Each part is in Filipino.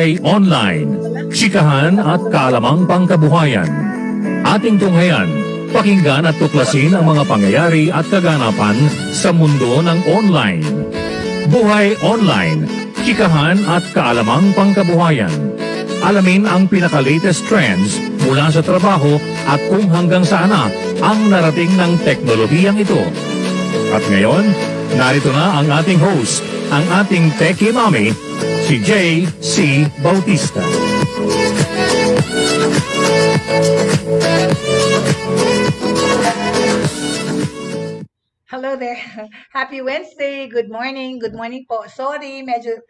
Buhay Online, Chikahan at Kaalamang Pangkabuhayan. Ating tunghayan, pakinggan at tuklasin ang mga pangyayari at kaganapan sa mundo ng online. Buhay Online, Chikahan at Kaalamang Pangkabuhayan. Alamin ang pinaka-latest trends mula sa trabaho at kung hanggang saan na ang narating ng teknolohiyang ito. At ngayon, narito na ang ating host, ang ating TechieMommy, si Jaye C. Bautista. Hello there. Happy Wednesday. Good morning. Good morning po. Sorry, medyo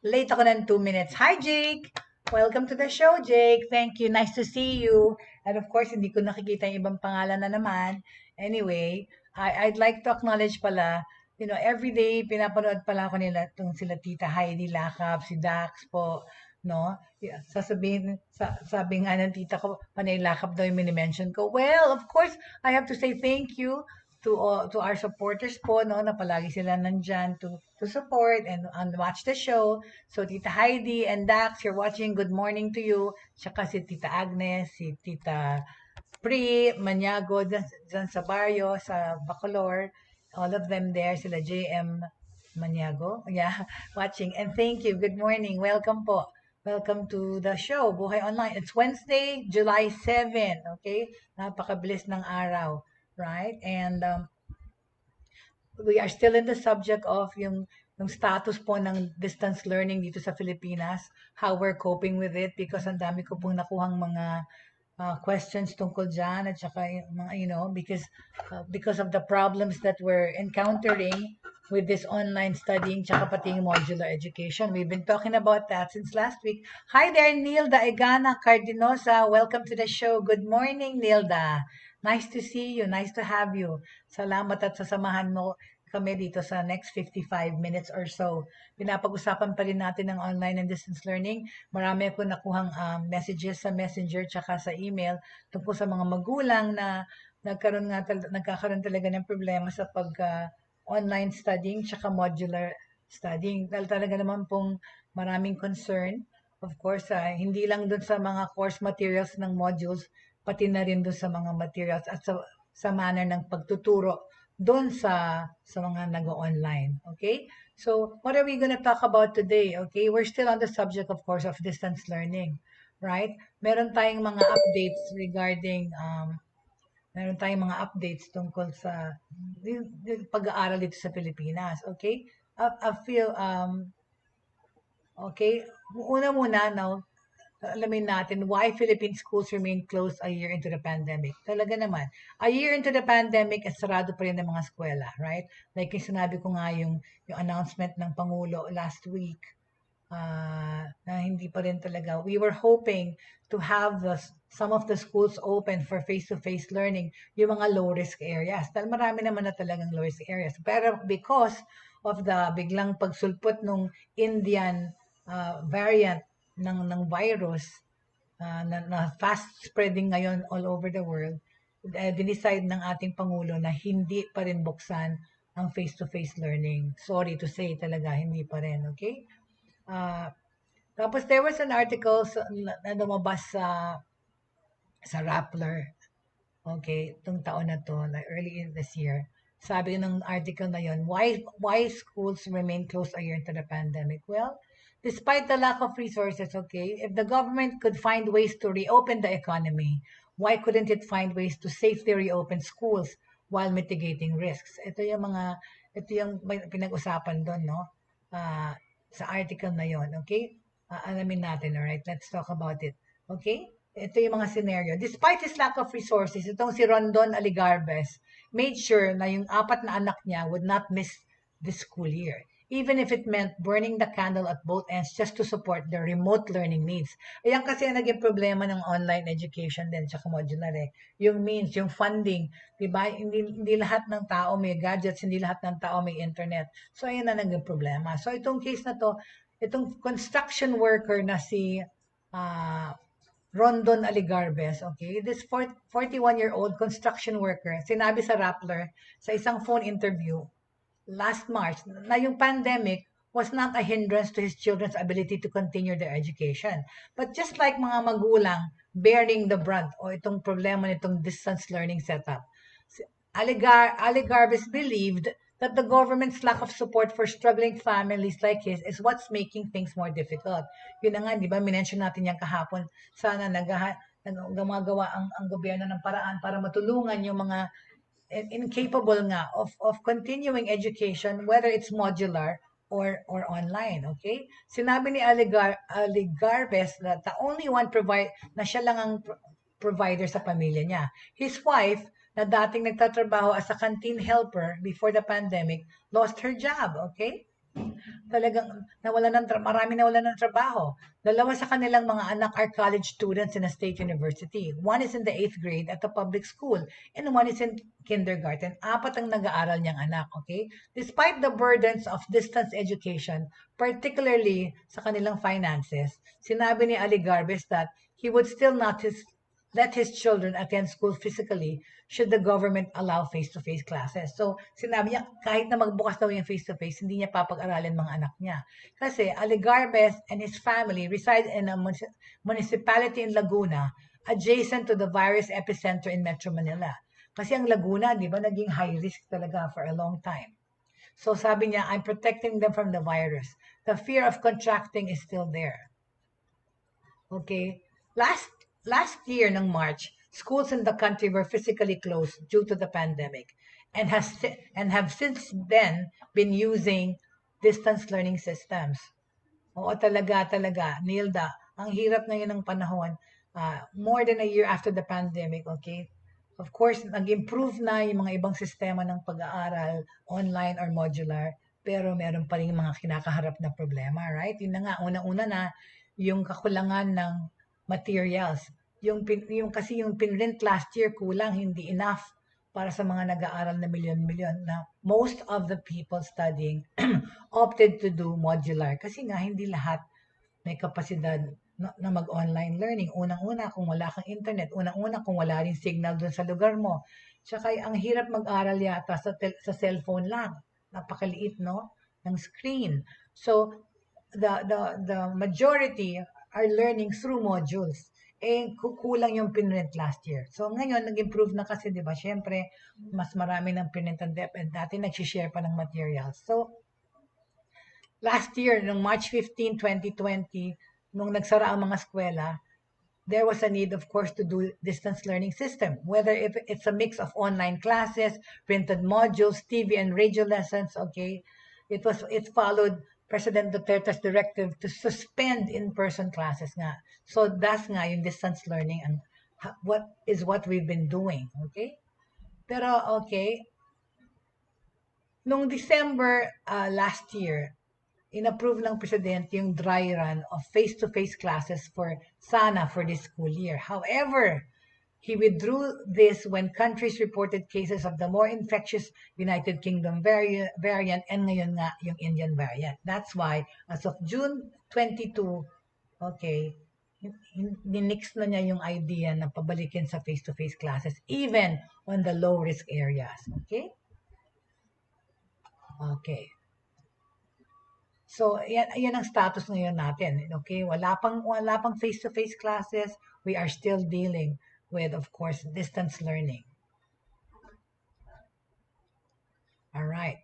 late ako ng 2 minutes. Hi, Jake. Welcome to the show, Jake. Thank you. Nice to see you. And of course, hindi ko nakikita yung ibang pangalan na naman. Anyway, I'd like to acknowledge pala, every day pinapanood pala ako nila itong sila Tita Heidi Lakab, si Dax po, no? Yeah, sabi nga ng tita ko, panay Lakab daw yung mini-mention ko. Well, of course, I have to say thank you to our supporters po, no, na palagi sila nandyan to support and watch the show. So, Tita Heidi and Dax, you're watching, good morning to you. Tsaka si Tita Agnes, si Tita Pri, Maniago, dyan sa barrio, sa Bacolor, all of them there, sila JM Maniago, yeah, watching. And thank you, good morning, welcome po. Welcome to the show, Buhay Online. It's Wednesday, July 7, okay? Napakabilis ng araw, right? And we are still in the subject of yung status po ng distance learning dito sa Pilipinas, how we're coping with it, because ang dami ko pong nakuhang mga questions tungkol dyan at saka mga, because of the problems that we're encountering with this online studying tsaka pati yung modular education. We've been talking about that since last week. Hi there, Nilda Egana Cardinosa. Welcome to the show. Good morning, Nilda. Nice to see you. Nice to have you. Salamat at sasamahan mo kami dito sa next 55 minutes or so. Pinapag-usapan pa rin natin ng online and distance learning. Marami ako nakuhang messages sa messenger tsaka sa email tungkol sa mga magulang na nagkakaroon talaga ng problema sa online studying tsaka modular studying. Dahil talaga naman pong maraming concern. Of course, hindi lang dun sa mga course materials ng modules, pati na rin dun sa mga materials at sa manner ng pagtuturo doon sa mga nag-online, okay? So, what are we going to talk about today, okay? We're still on the subject, of course, of distance learning, right? Meron tayong mga updates regarding, tungkol sa pag-aaral dito sa Pilipinas, okay? I feel, okay, una muna, now, alamin natin why Philippine schools remain closed a year into the pandemic. Talaga naman, a year into the pandemic, sarado pa rin ng mga eskwela, right? Like yung sinabi ko nga yung announcement ng Pangulo last week, na hindi pa rin talaga. We were hoping to have some of the schools open for face-to-face learning, yung mga low-risk areas. Dahil marami naman na talagang low-risk areas. Pero because of the biglang pagsulpot ng Indian variant ng virus na fast spreading ngayon all over the world, dinicide ng ating Pangulo na hindi pa rin buksan ang face-to-face learning. Sorry to say talaga, hindi pa rin, okay? Tapos there was an article na lumabas sa Rappler, okay, itong taon na to, like early in this year. Sabi ng article na yon, why schools remain closed a year into the pandemic? Well, despite the lack of resources, okay, if the government could find ways to reopen the economy, why couldn't it find ways to safely reopen schools while mitigating risks? Ito yung pinag-usapan doon, no? Sa article na yon, okay? Alamin natin, alright? Let's talk about it, okay? Ito yung mga scenario. Despite his lack of resources, itong si Rondon Aligarbes made sure na yung 4 na anak niya would not miss this school year, even if it meant burning the candle at both ends just to support their remote learning needs. Ayan kasi ang naging problema ng online education din, tsaka modular yung means, yung funding, diba? Hindi lahat ng tao may gadgets, hindi lahat ng tao may internet. So, ayan na naging problema. So, itong case na to, itong construction worker na si Rondon Aligarbes, okay? This 41-year-old construction worker, sinabi sa Rappler sa isang phone interview last March na yung pandemic was not a hindrance to his children's ability to continue their education. But just like mga magulang bearing the brunt o itong problema nitong distance learning setup, Aligarves believed that the government's lack of support for struggling families like his is what's making things more difficult. Yun na nga, di ba, minention natin yan kahapon, sana gumagawa ang gobyerno ng paraan para matulungan yung mga incapable nga of continuing education, whether it's modular or online, okay? Sinabi ni Aligarves that the only one na siya lang ang provider sa pamilya niya. His wife, na dating nagtatrabaho as a canteen helper before the pandemic, lost her job, okay? Talagang marami nawalan ng trabaho. Dalawa sa kanilang mga anak are college students in a state university. One is in the 8th grade at a public school and one is in kindergarten. 4 ang nag-aaral niyang anak, okay? Despite the burdens of distance education, particularly sa kanilang finances, sinabi ni Aligarves that he would still not let his children attend school physically should the government allow face-to-face classes. So, sinabi niya, kahit na magbukas daw yung face-to-face, hindi niya papag-aralin mga anak niya. Kasi Aligarves and his family reside in a municipality in Laguna adjacent to the virus epicenter in Metro Manila. Kasi ang Laguna, di ba, naging high risk talaga for a long time. So sabi niya, I'm protecting them from the virus. The fear of contracting is still there. Okay? Last year ng March, schools in the country were physically closed due to the pandemic and have since then been using distance learning systems. Oo, talaga, Nilda, ang hirap ngayon ng panahon, more than a year after the pandemic, okay? Of course, nag-improve na yung mga ibang sistema ng pag-aaral, online or modular, pero meron pa rin mga kinakaharap na problema, right? Yun na nga, unang-una na, yung kakulangan ng materials. Yung pinrint last year kulang, hindi enough para sa mga nag-aaral na milyon-milyon na most of the people studying opted to do modular kasi nga hindi lahat may kapasidad na mag-online learning. Unang-una kung wala kang internet, unang-una kung wala rin signal doon sa lugar mo. Tsaka ang hirap mag-aral yata sa cellphone lang. Napakaliit, no? Ng screen. So, the majority are learning through modules. Kulang yung pinrint last year. So, ngayon, nag-improve na kasi, di ba? Siyempre, mas marami ng pinrint and dati nag-share pa ng materials. So, last year, noong March 15, 2020, nung nagsara ang mga eskwela, there was a need, of course, to do distance learning system. Whether if it's a mix of online classes, printed modules, TV and radio lessons, okay? It followed President Duterte's directive to suspend in-person classes nga. So that's nga yung distance learning and what we've been doing, okay? Pero okay, noong December last year, inapprove ng presidente yung dry run of face-to-face classes for this school year. However, he withdrew this when countries reported cases of the more infectious United Kingdom variant and ngayon nga yung Indian variant. That's why, as of June 22, okay, ninix na niya yung idea na pabalikin sa face-to-face classes even on the low-risk areas. Okay? Okay. So, yan ang status ngayon natin. Okay? Wala pang face-to-face classes. We are still dealing with, of course, distance learning. All right.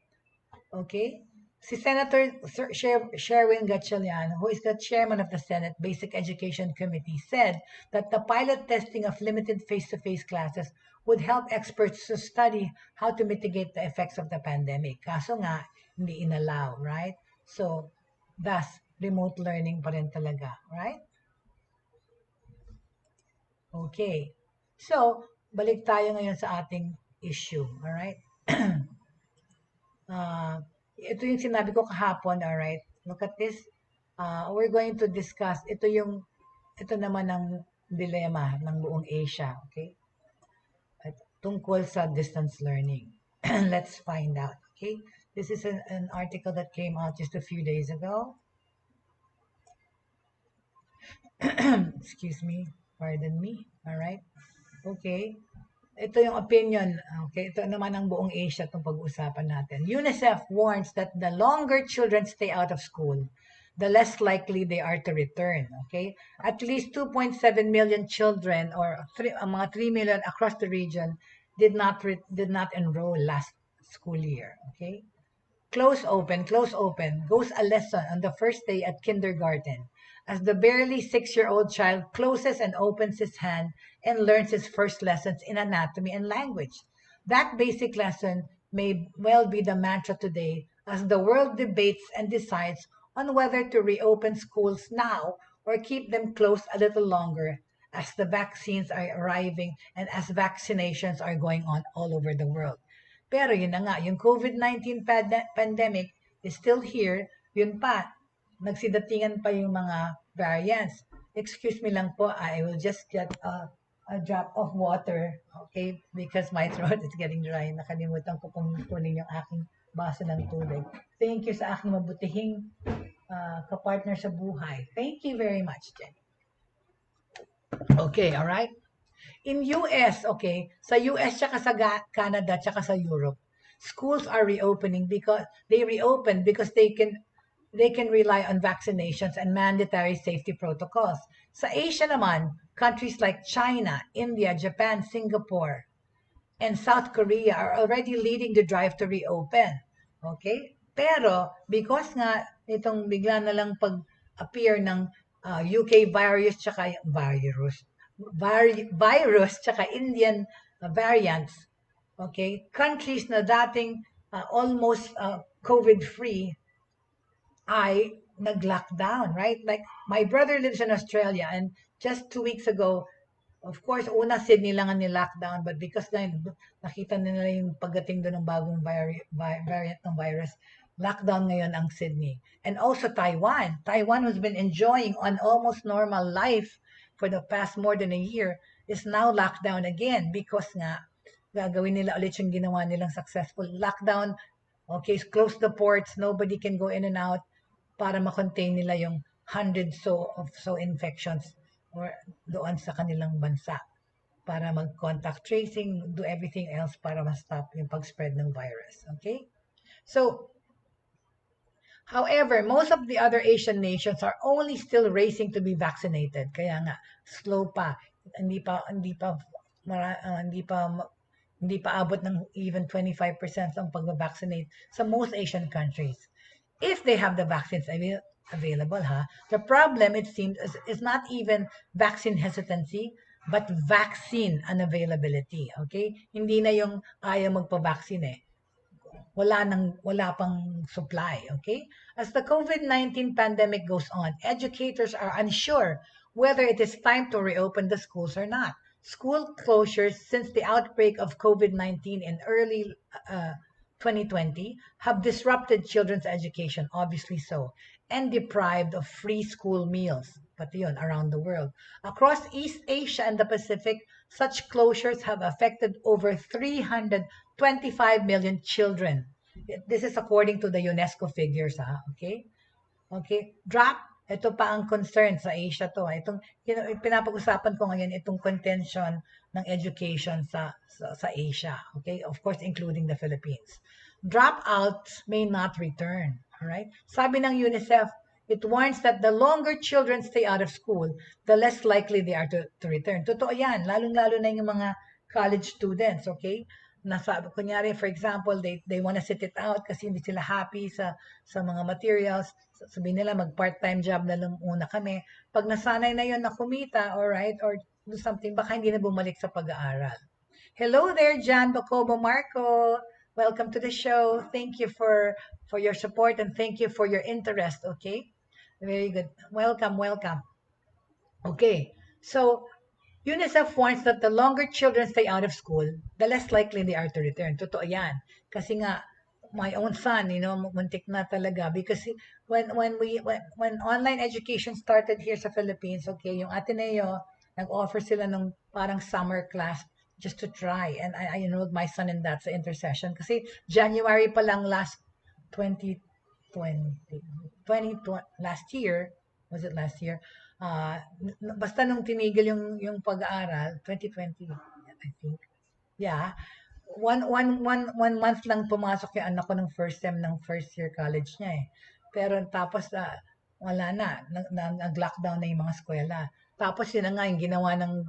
Okay. Si Senator Sherwin Gatchalian, who is the chairman of the Senate Basic Education Committee, said that the pilot testing of limited face-to-face classes would help experts to study how to mitigate the effects of the pandemic. Kaso nga, hindi inallow, right? So, thus, remote learning pa rin talaga, right? Okay. So, balik tayo ngayon sa ating issue, all right? Ito yung sinabi ko kahapon, all right? Look at this. We're going to discuss, ito naman ang dilemma ng buong Asia, okay? At tungkol sa distance learning. Let's find out, okay? This is an article that came out just a few days ago. Excuse me, pardon me, all right? Okay. ito yung opinion, okay? Ito naman ang buong Asia itong pag-uusapan natin. UNICEF warns that the longer children stay out of school, the less likely they are to return, okay? At least 2.7 million children or mga 3 million across the region did not enroll last school year, okay? Close open, goes a lesson on the first day at kindergarten as the barely 6-year-old child closes and opens his hand and learns his first lessons in anatomy and language. That basic lesson may well be the mantra today as the world debates and decides on whether to reopen schools now or keep them closed a little longer as the vaccines are arriving and as vaccinations are going on all over the world. Pero yun na nga, yung COVID-19 pandemic is still here. Yun pa, nagsidatingan pa yung mga variants. Excuse me lang po, I will just get a drop of water, okay? Because my throat is getting dry. Nakalimutan ko pong kunin yung aking baso ng tubig. Thank you sa aking mabutihing kapartner sa buhay. Thank you very much, Jen. Okay, all right? In US, okay, sa US tsaka sa Canada tsaka sa Europe, schools are reopening because they can rely on vaccinations and mandatory safety protocols. Sa Asia naman, countries like China, India, Japan, Singapore, and South Korea are already leading the drive to reopen. Okay? Pero because nga itong bigla na lang pag-appear ng UK virus tsaka virus tsaka Indian variants, okay, countries na dating almost COVID-free ay nag-lockdown, right? Like my brother lives in Australia and just 2 weeks ago, of course, una Sydney lang ang ni-lockdown but because na nakita nila yung pagdating doon ng bagong variant ng virus, lockdown ngayon ang Sydney. And also Taiwan. Taiwan has been enjoying an almost normal life for the past more than a year is now locked down again because nga gagawin nila ulit yung ginawa nilang successful lockdown. Okay, close the ports, nobody can go in and out para ma-contain nila yung hundreds of infections or doon sa kanilang bansa para mag-contact tracing, do everything else para ma-stop yung pag-spread ng virus. Okay? So, however, most of the other Asian nations are only still racing to be vaccinated. Kaya nga, slow pa. Hindi pa abot ng even 25% ang pag-vaccinate sa most Asian countries. If they have the vaccines available, the problem, it seems, is not even vaccine hesitancy, but vaccine unavailability. Okay? Hindi na yung ayaw magpa-vaccine eh. Wala pang supply, okay? As the COVID-19 pandemic goes on, educators are unsure whether it is time to reopen the schools or not. School closures since the outbreak of COVID-19 in early 2020 have disrupted children's education, obviously so, and deprived of free school meals, pati yun, around the world. Across East Asia and the Pacific, such closures have affected over 325 million children. This is according to the UNESCO figures, okay? Okay, ito pa ang concern sa Asia to. Itong pinapag-usapan ko ngayon itong contention ng education sa Asia, okay? Of course, including the Philippines. Dropouts may not return, all right? Sabi ng UNICEF, it warns that the longer children stay out of school, the less likely they are to return. Totoo yan, lalong-lalo na yung mga college students, okay? Kunyari, for example, they want to sit it out kasi hindi sila happy sa mga materials. Sabihin nila, mag-part-time job na lang una kami. Pag nasanay na yon na kumita, alright, or do something, baka hindi na bumalik sa pag-aaral. Hello there, Jan Bacobo Marco. Welcome to the show. Thank you for your support and thank you for your interest, okay? Very good. Welcome. Okay, so UNICEF warns that the longer children stay out of school, the less likely they are to return. Totoo yan. Kasi nga, my own son, muntik na talaga. Because when online education started here sa Philippines, okay, yung Ateneo, nag-offer sila ng parang summer class just to try. And I enrolled my son in that sa intercession. Kasi January pa lang last 2020, last year, was it last year? Basta nung tinigil yung pag-aaral, 2020, I think. Yeah. One month lang pumasok yung anak ko ng first sem ng first year college niya eh. Pero tapos wala na, nag-lockdown na yung mga eskwela. Tapos yun na nga yung ginawa ng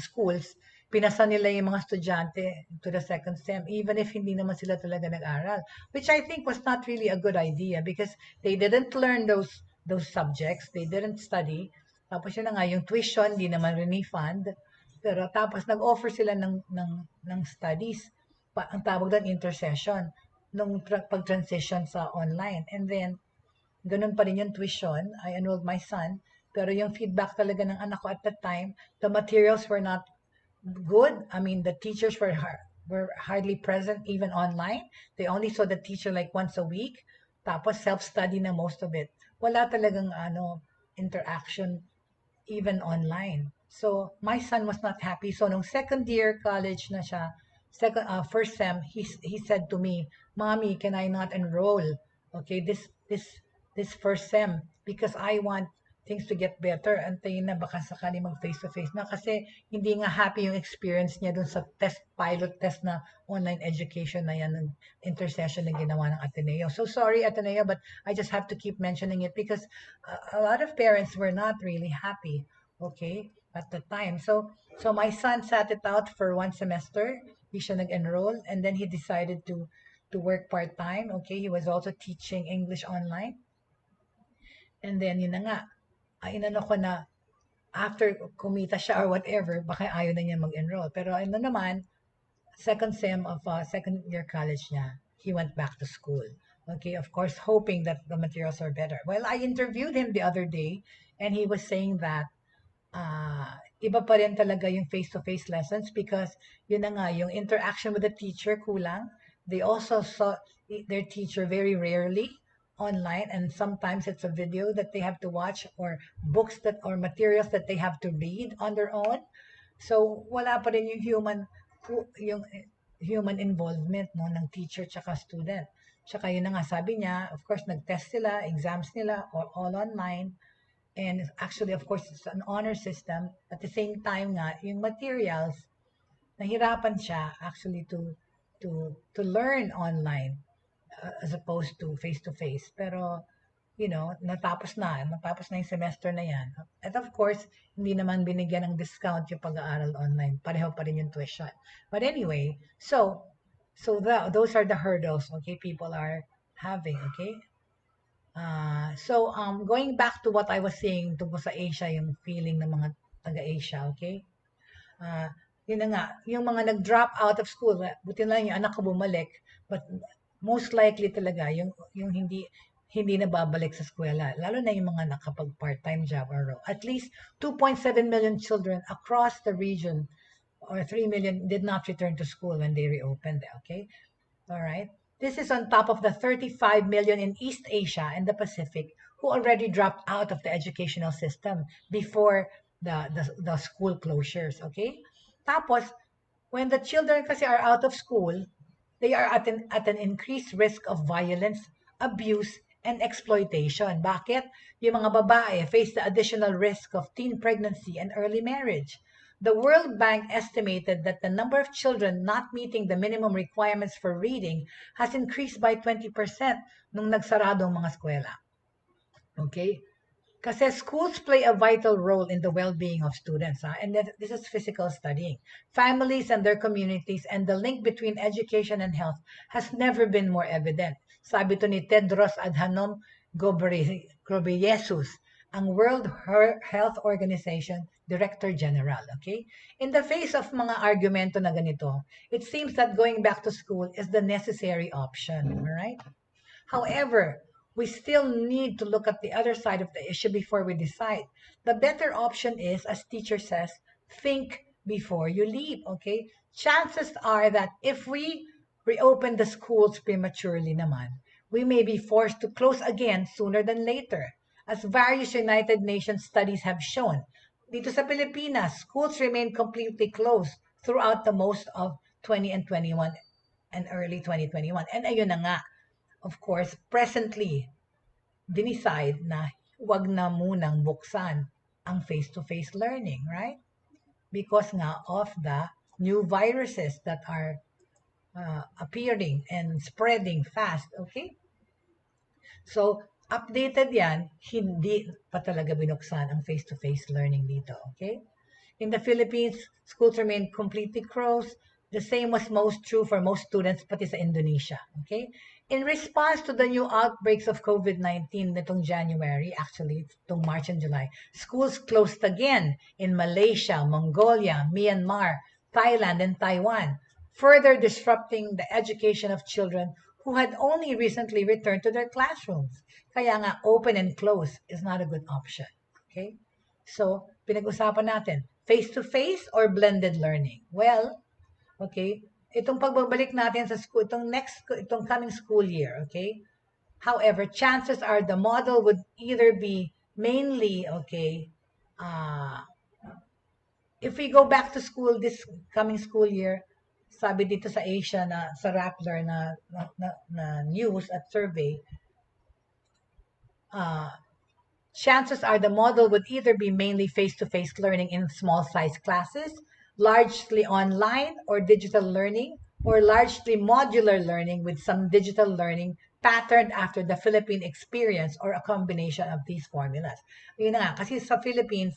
schools, pinasa nila yung mga estudyante to the second sem even if hindi naman sila talaga nag-aral, which I think was not really a good idea because they didn't learn those subjects, they didn't study. Tapos yun na nga yung tuition, di naman refund. Pero tapos nag-offer sila ng studies, ang tawag doon intercession, nung pag-transition sa online. And then, ganun pa rin yung tuition. I enrolled my son. Pero yung feedback talaga ng anak ko at that time, the materials were not good. I mean, the teachers were hardly present even online. They only saw the teacher like once a week. Tapos self-study na most of it. Wala talagang interaction even online. So my son was not happy. So nung second year college na siya, first sem, he said to me, "Mommy, can I not enroll? Okay, this first sem because I want things to get better. Antayin na baka sakali mag face to face na kasi hindi nga happy yung experience niya dun sa pilot test na online education na yan ng intercession na ginawa ng Ateneo. So sorry Ateneo, but I just have to keep mentioning it because a lot of parents were not really happy, okay, at the time. So my son sat it out for one semester. He siya nag-enroll and then he decided to work part-time. Okay, he was also teaching English online. And then yun na nga, inano ko na after kumita siya or whatever, baka ayaw na niya mag-enroll. Pero ano naman, second sem of second year college niya, he went back to school. Okay, of course, hoping that the materials are better. Well, I interviewed him the other day, and he was saying that iba pa rin talaga yung face-to-face lessons because yun na nga, yung interaction with the teacher kulang. They also saw their teacher very rarely online and sometimes it's a video that they have to watch or books that or materials that they have to read on their own. So wala pa rin yung human involvement no ng teacher tsaka student. Tsaka yun na nga sabi niya, of course nag-test sila, exams nila all online. And actually, of course, it's an honor system. At the same time nga, yung materials, nahirapan siya actually to learn online as opposed to face-to-face. Pero, natapos na yung semester na yan. At of course, hindi naman binigyan ng discount yung pag-aaral online. Pareho pa rin yung tuition. But anyway, those are the hurdles, okay, people are having, okay? Going back to what I was saying tungkol sa Asia, yung feeling ng mga taga-Asia, okay? Uh, Yun na nga, yung mga nag-drop out of school, buti na lang yung anak ko bumalik, but most likely talaga, yung hindi na babalik sa eskwela, lalo na yung mga nakapag part-time job or at least 2.7 million children across the region or 3 million did not return to school when they reopened, okay? All right. This is on top of the 35 million in East Asia and the Pacific who already dropped out of the educational system before the school closures. Okay? Tapos, when the children kasi are out of school, they are at an increased risk of violence, abuse, and exploitation. Bakit? Yung mga babae face the additional risk of teen pregnancy and early marriage. The World Bank estimated that the number of children not meeting the minimum requirements for reading has increased by 20% nung nagsaradong mga eskwela. Okay? Kasi schools play a vital role in the well-being of students. And this is physical studying. Families and their communities and the link between education and health has never been more evident. Sabi to ni Tedros Adhanom Ghebreyesus, ang World Health Organization Director General. Okay? In the face of mga argumento na ganito, it seems that going back to school is the necessary option. All right? However, we still need to look at the other side of the issue before we decide. The better option is, as teacher says, think before you leave, okay? Chances are that if we reopen the schools prematurely naman, we may be forced to close again sooner than later. As various United Nations studies have shown, dito sa Pilipinas, schools remain completely closed throughout the most of 20 and 21 and early 2021. And ayun na nga, of course, presently, dinicide na huwag na munang buksan ang face-to-face learning, right? Because nga of the new viruses that are appearing and spreading fast, okay? So, updated yan, hindi pa talaga binuksan ang face-to-face learning dito, okay? In the Philippines, schools remain completely closed. The same was most true for most students, pati sa Indonesia. Okay? In response to the new outbreaks of COVID-19 nitong January, actually, itong March and July, schools closed again in Malaysia, Mongolia, Myanmar, Thailand, and Taiwan, further disrupting the education of children who had only recently returned to their classrooms. Kaya nga, open and close is not a good option. Okay? So, pinag-usapan natin, face-to-face or blended learning? Well, okay, itong pagbabalik natin sa school, itong coming school year, okay? However, chances are the model would either be mainly, okay, if we go back to school this coming school year, sabi dito sa Asia na sa Rappler na news at survey, chances are the model would either be mainly face-to-face learning in small-sized classes, largely online or digital learning, or largely modular learning with some digital learning patterned after the Philippine experience or a combination of these formulas. Yun na nga, kasi sa Philippines,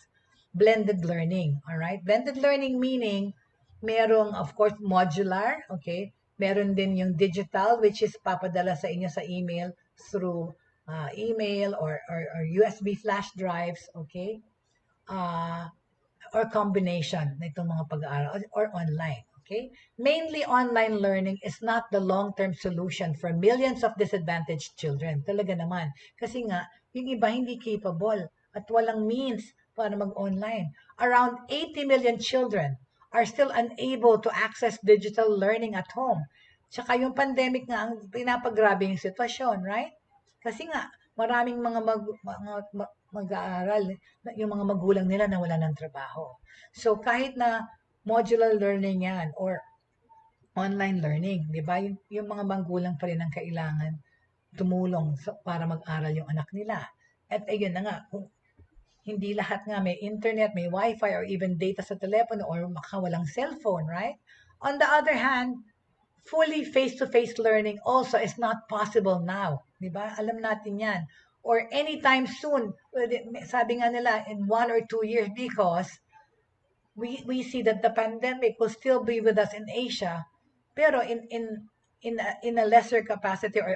blended learning, all right? Blended learning meaning merong, of course, modular, okay? Meron din yung digital, which is papadala sa inyo sa email through email or USB flash drives, okay? Or combination na itong mga pag-aaral or online, okay? Mainly online learning is not the long-term solution for millions of disadvantaged children. Talaga naman. Kasi nga, yung iba hindi capable at walang means para mag-online. Around 80 million children are still unable to access digital learning at home. Tsaka yung pandemic nga ang pinapagrabe yung sitwasyon, right? Kasi nga, maraming mga mag-aaral, yung mga magulang nila na wala ng trabaho. So, kahit na modular learning yan or online learning, di ba? Yung mga magulang pa rin ang kailangan tumulong para mag-aral yung anak nila. At ayun na nga, kung hindi lahat nga may internet, may wifi, or even data sa telepono, or makawalang cellphone, right? On the other hand, fully face-to-face learning also is not possible now. Di ba? Alam natin yan. Or anytime soon, sabi nga nila, in 1 or 2 years, because we see that the pandemic will still be with us in Asia, pero in a lesser capacity or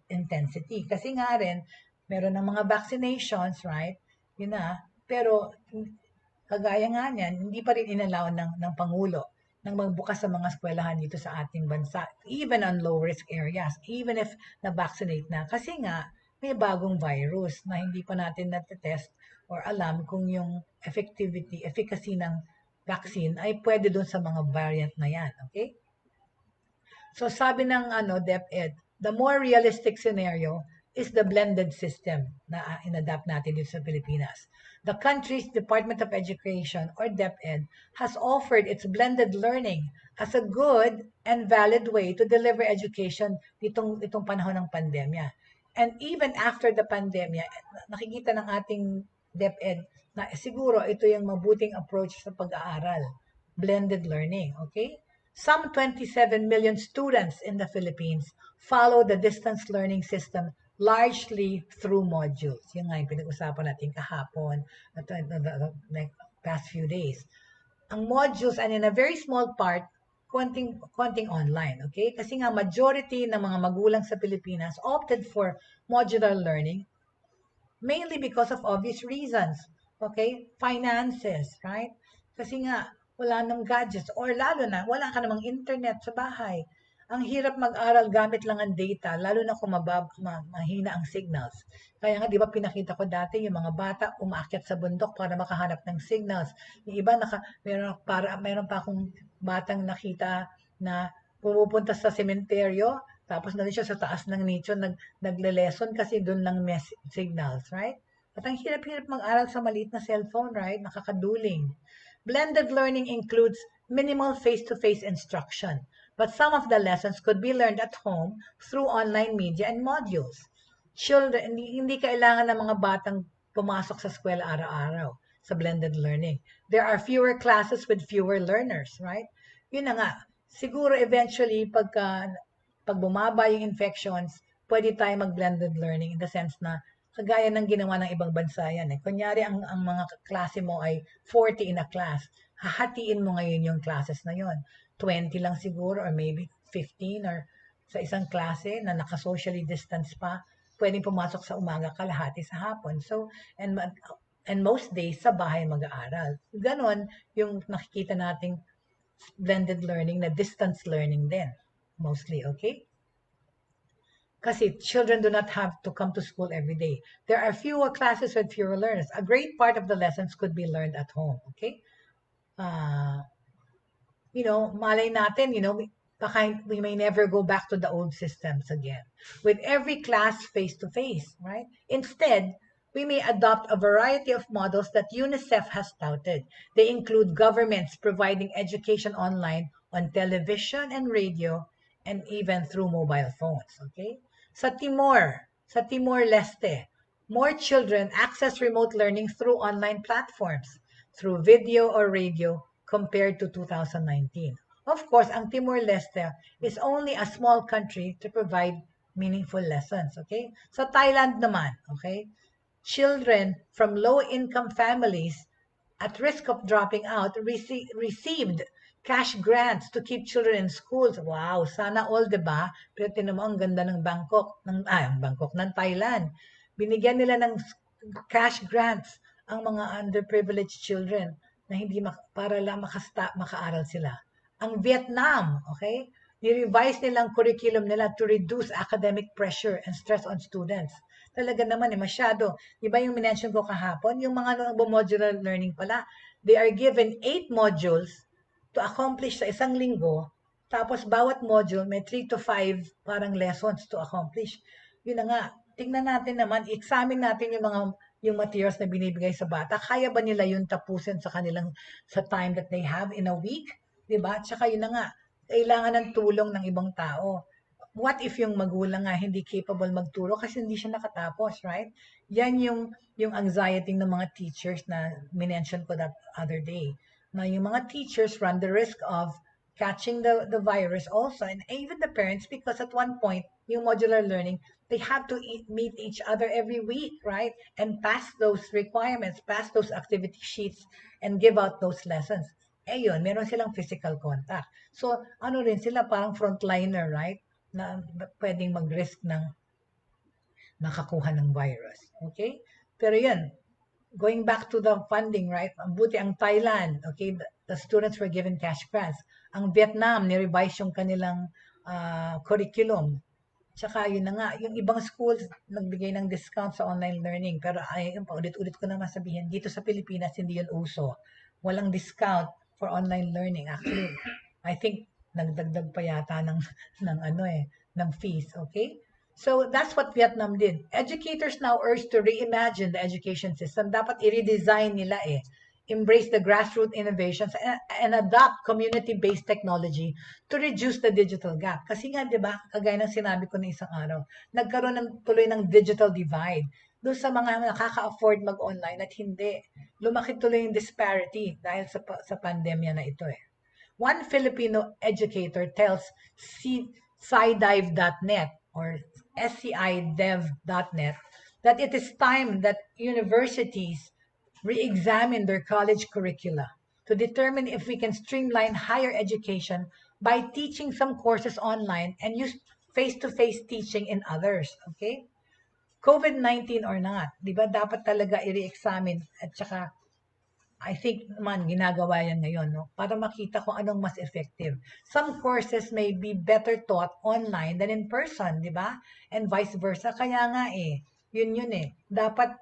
intensity. Kasi nga rin, meron ng mga vaccinations, right? Yun na. Pero, kagaya nga niyan, hindi pa rin inalaw ng Pangulo nang magbukas sa mga eskwelahan dito sa ating bansa, even on low-risk areas, even if na-vaccinate na. Kasi nga, may bagong virus na hindi pa natin natetest or alam kung yung efficacy ng vaccine ay pwede doon sa mga variant na yan. Okay? So sabi ng DepEd, the more realistic scenario is the blended system na inadapt natin dito sa Pilipinas. The country's Department of Education or DepEd has offered its blended learning as a good and valid way to deliver education itong panahon ng pandemya. And even after the pandemya, nakikita ng ating DepEd na siguro ito yung mabuting approach sa pag-aaral. Blended learning, okay? Some 27 million students in the Philippines follow the distance learning system largely through modules. Yung nga yung pinag-usapan natin kahapon, the past few days. Ang modules, and in a very small part, konting online, okay? Kasi nga majority ng mga magulang sa Pilipinas opted for modular learning mainly because of obvious reasons, okay? Finances, right? Kasi nga wala nang gadgets or lalo na wala ka namang internet sa bahay. Ang hirap mag-aral gamit lang ang data, lalo na kung mahina ang signals. Kaya nga, di ba pinakita ko dati yung mga bata umaakyat sa bundok para makahanap ng signals. Yung iba, meron pa akong batang nakita na pumupunta sa sementeryo, tapos na siya sa taas ng nicho, nagle-lesson kasi doon lang may signals, right? At ang hirap-hirap mag-aral sa maliit na cellphone, right? Nakakaduling. Blended learning includes minimal face-to-face instruction, but some of the lessons could be learned at home through online media and modules. Children, hindi kailangan ng mga batang pumasok sa eskwela araw-araw. sa blended learning. There are fewer classes with fewer learners, right? Yun na nga. Siguro eventually, pag bumaba yung infections, pwede tayo mag-blended learning in the sense na kagaya ng ginawa ng ibang bansa yan. Kunyari, ang mga klase mo ay 40 in a class. Hahatiin mo ngayon yung classes na yon. 20 lang siguro or maybe 15 or sa isang klase na naka-socially distance pa, pwedeng pumasok sa umaga, kalahati sa hapon. So, and most days sa bahay mag-aaral. Ganon yung nakikita nating blended learning na distance learning din. Mostly, okay? Kasi children do not have to come to school every day. There are fewer classes with fewer learners. A great part of the lessons could be learned at home, okay? Malay natin, we may never go back to the old systems again. With every class face-to-face, right? Instead, we may adopt a variety of models that UNICEF has touted. They include governments providing education online, on television and radio, and even through mobile phones, okay? Sa Timor-Leste, more children access remote learning through online platforms, through video or radio, compared to 2019. Of course, ang Timor-Leste is only a small country to provide meaningful lessons, okay? Sa Thailand naman, okay? Children from low-income families at risk of dropping out received cash grants to keep children in schools. Wow, sana all, 'di ba? Pero tinan mo ang ganda ng ng Thailand. Binigyan nila ng cash grants ang mga underprivileged children na hindi para lang makaaral sila. Ang Vietnam, okay? Ni-revise nilang curriculum nila to reduce academic pressure and stress on students. Talaga naman masyado. Di ba yung minention ko kahapon? Yung mga modular learning pala, they are given 8 modules to accomplish sa isang linggo, tapos bawat module may 3 to 5 parang lessons to accomplish. Yun na nga, tingnan natin naman, examine natin yung materials na binibigay sa bata. Kaya ba nila yun tapusin sa time that they have in a week? Diba? Tsaka yun na nga, kailangan ng tulong ng ibang tao. What if yung magulang nga hindi capable magturo kasi hindi siya nakatapos, right? Yan yung anxiety ng mga teachers na minention ko that other day. Na yung mga teachers run the risk of catching the virus also, and even the parents, because at one point, yung modular learning, they have to meet each other every week, right? And pass those requirements, pass those activity sheets, and give out those lessons. Yun, meron silang physical contact. So, ano rin sila, parang frontliner, right? Na pwedeng mag-risk ng makakuha ng virus. Okay? Pero yan, going back to the funding, right? Ang buti ang Thailand, okay, the students were given cash grants. Ang Vietnam, ni-revise yung kanilang curriculum. Tsaka yun na nga, yung ibang schools nagbigay ng discount sa online learning. Pero paulit-ulit ko naman sabihin, dito sa Pilipinas, hindi yun uso. Walang discount for online learning. Actually, I think nagdagdag pa yata ng fees, okay? So that's what Vietnam did. Educators now urge to reimagine the education system. Dapat i-redesign nila embrace the grassroots innovations and adopt community-based technology to reduce the digital gap. Kasi nga, di ba, kagaya ng sinabi ko na isang araw, nagkaroon tuloy ng digital divide. Doon sa mga nakaka-afford mag-online at hindi. Lumaki tuloy yung disparity dahil sa pandemya na ito One Filipino educator tells scidive.net or scidev.net that it is time that universities re-examine their college curricula to determine if we can streamline higher education by teaching some courses online and use face-to-face teaching in others. Okay? COVID-19 or not, di ba dapat talaga i-re-examine at saka I think naman ginagawa yan ngayon, no? Para makita kung anong mas effective. Some courses may be better taught online than in person, di ba? And vice versa. Kaya nga yun Dapat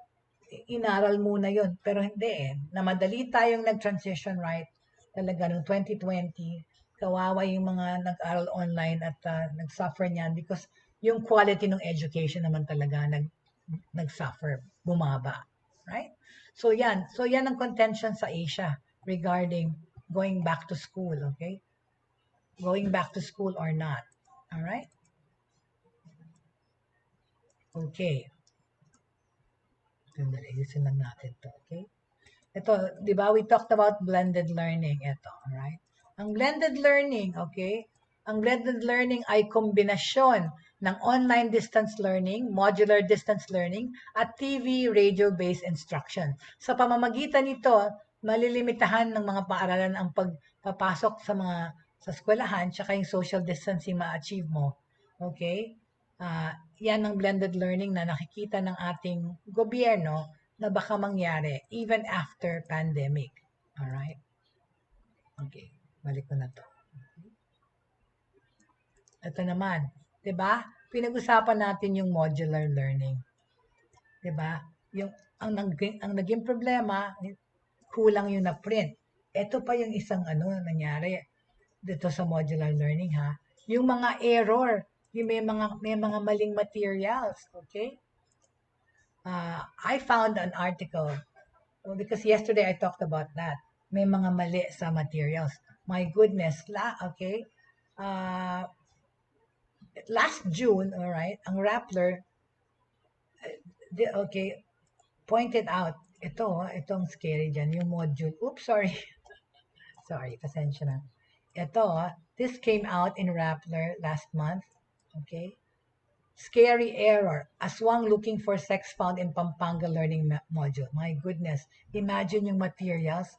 inaral muna yun. Pero hindi Na madali tayong nag-transition, right? Talaga noong 2020, kawawa yung mga nag-aral online at nag-suffer niyan because yung quality ng education naman talaga nag-suffer, bumaba. Right? So yan ang contention sa Asia regarding going back to school, okay? Going back to school or not. All right? Okay. Ayusin lang natin to, okay? Ito, di ba, we talked about blended learning. Ito, alright? Ang blended learning, okay? Ang blended learning ay kombinasyon ng online distance learning, modular distance learning, at TV, radio-based instruction. Sa pamamagitan nito, malilimitahan ng mga paaralan ang pagpapasok sa eskwelahan, tsaka yung social distancing ma-achieve mo. Okay? Yan ang blended learning na nakikita ng ating gobyerno na baka mangyari even after pandemic. Alright? Okay, balik ko na to. Ito naman, 'di ba? Pinag-usapan natin yung modular learning. 'Di ba? Yung ang naging problema, kulang yung na-print. Ito pa yung isang nangyari dito sa modular learning ha. Yung mga error, yung may mga maling materials, okay? I found an article because yesterday I talked about that. May mga mali sa materials. My goodness, okay? Last June, all right, ang Rappler, okay, pointed out, itong scary dyan, yung module. Oops, sorry. Sorry, pasensya na. This came out in Rappler last month, okay? Scary error. Aswang looking for sex found in Pampanga learning module. My goodness. Imagine yung materials.